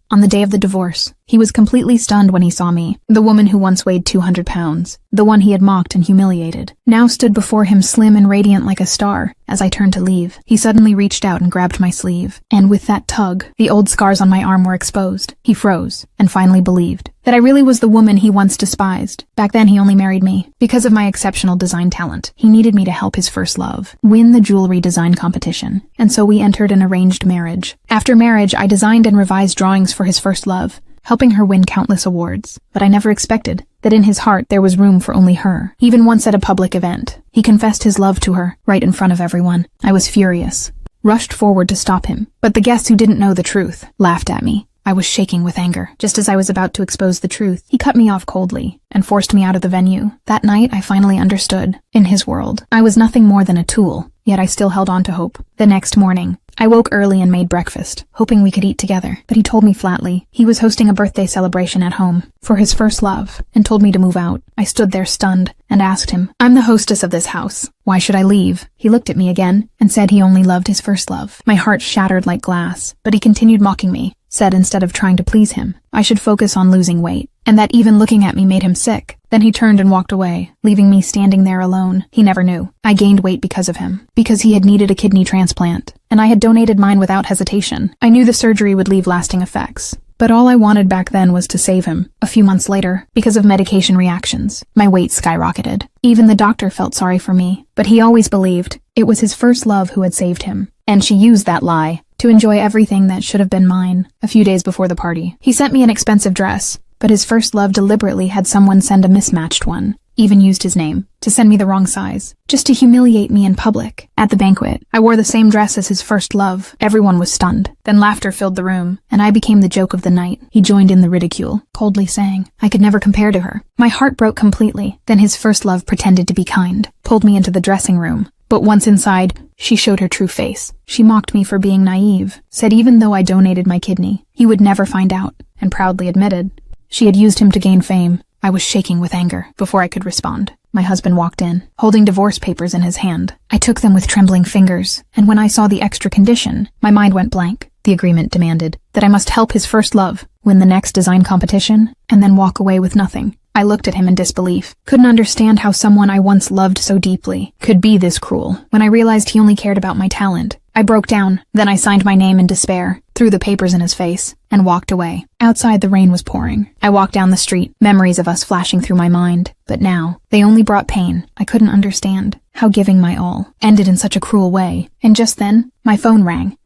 On the day of the divorce, he was completely stunned when he saw me. The woman who once weighed 200 pounds, the one he had mocked and humiliated, now stood before him slim and radiant like a star. As I turned to leave, he suddenly reached out and grabbed my sleeve. And with that tug, the old scars on my arm were exposed. He froze, and finally believed that I really was the woman he once despised. Back then he only married me because of my exceptional design talent. He needed me to help his first love win the jewelry design competition, and so we entered an arranged marriage. After marriage, I designed and revised drawings for his first love, helping her win countless awards. But I never expected that in his heart there was room for only her. Even once at a public event, he confessed his love to her, right in front of everyone. I was furious, rushed forward to stop him, but the guests who didn't know the truth laughed at me. I was shaking with anger. Just as I was about to expose the truth, he cut me off coldly and forced me out of the venue. That night, I finally understood. In his world, I was nothing more than a tool, yet I still held on to hope. The next morning, I woke early and made breakfast, hoping we could eat together. But he told me flatly he was hosting a birthday celebration at home for his first love and told me to move out. I stood there stunned and asked him, "I'm the hostess of this house. Why should I leave?" He looked at me again and said he only loved his first love. My heart shattered like glass, but he continued mocking me. Said instead of trying to please him, I should focus on losing weight, and that even looking at me made him sick. Then he turned and walked away, leaving me standing there alone. He never knew. I gained weight because of him, because he had needed a kidney transplant, and I had donated mine without hesitation. I knew the surgery would leave lasting effects, but all I wanted back then was to save him. A few months later, because of medication reactions, my weight skyrocketed. Even the doctor felt sorry for me, but he always believed it was his first love who had saved him, and she used that lie to enjoy everything that should have been mine. A few days before the party, he sent me an expensive dress, but his first love deliberately had someone send a mismatched one, even used his name to send me the wrong size, just to humiliate me in public. At the banquet, I wore the same dress as his first love. Everyone was stunned. Then laughter filled the room, and I became the joke of the night. He joined in the ridicule, coldly saying I could never compare to her. My heart broke completely. Then his first love pretended to be kind, pulled me into the dressing room. But once inside, she showed her true face. She mocked me for being naive, said even though I donated my kidney, he would never find out, and proudly admitted she had used him to gain fame. I was shaking with anger. Before I could respond, my husband walked in, holding divorce papers in his hand. I took them with trembling fingers, and when I saw the extra condition, my mind went blank. The agreement demanded that I must help his first love, win the next design competition, and then walk away with nothing. I looked at him in disbelief, couldn't understand how someone I once loved so deeply could be this cruel. When I realized he only cared about my talent, I broke down. Then I signed my name in despair, threw the papers in his face, and walked away. Outside, the rain was pouring. I walked down the street, memories of us flashing through my mind. But now, they only brought pain. I couldn't understand how giving my all ended in such a cruel way. And just then, my phone rang.